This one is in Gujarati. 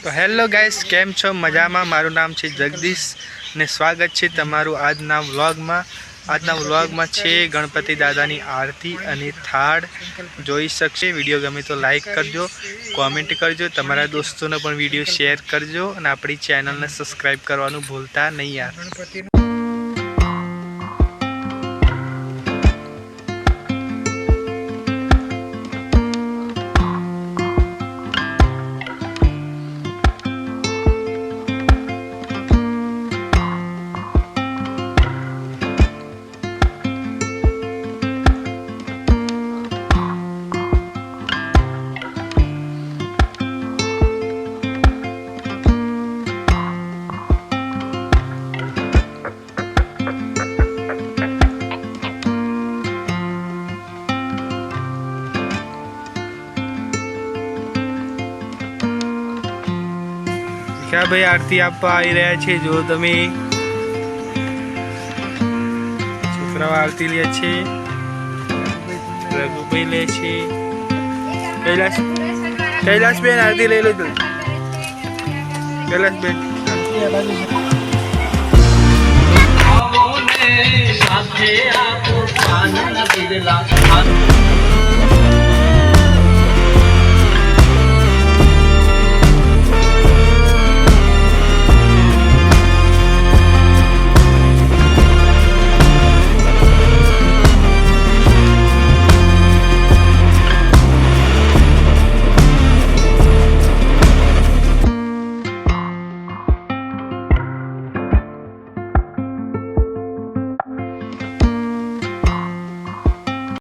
તો હેલો ગાઈસ, કેમ છો? મજામાં? મારું નામ છે જગદીશ ને સ્વાગત છે તમારું આજના વ્લોગમાં છે ગણપતિ દાદાની આરતી અને થાળ જોઈ શકશે। વિડીયો ગમે તો લાઈક કરજો, કોમેન્ટ કરજો, તમારા દોસ્તોને પણ વિડીયો શેર કરજો અને આપણી ચેનલને સબસ્ક્રાઈબ કરવાનું ભૂલતા નહીં યાર। क्या भाई आरती आपवा आई रहा है जो तमे छोकराओ आरती ले छे, रघुभाई ले छे। कैलाश बेन आरती ले लो तो कैलाश बेन साथे आपो पान न बिरला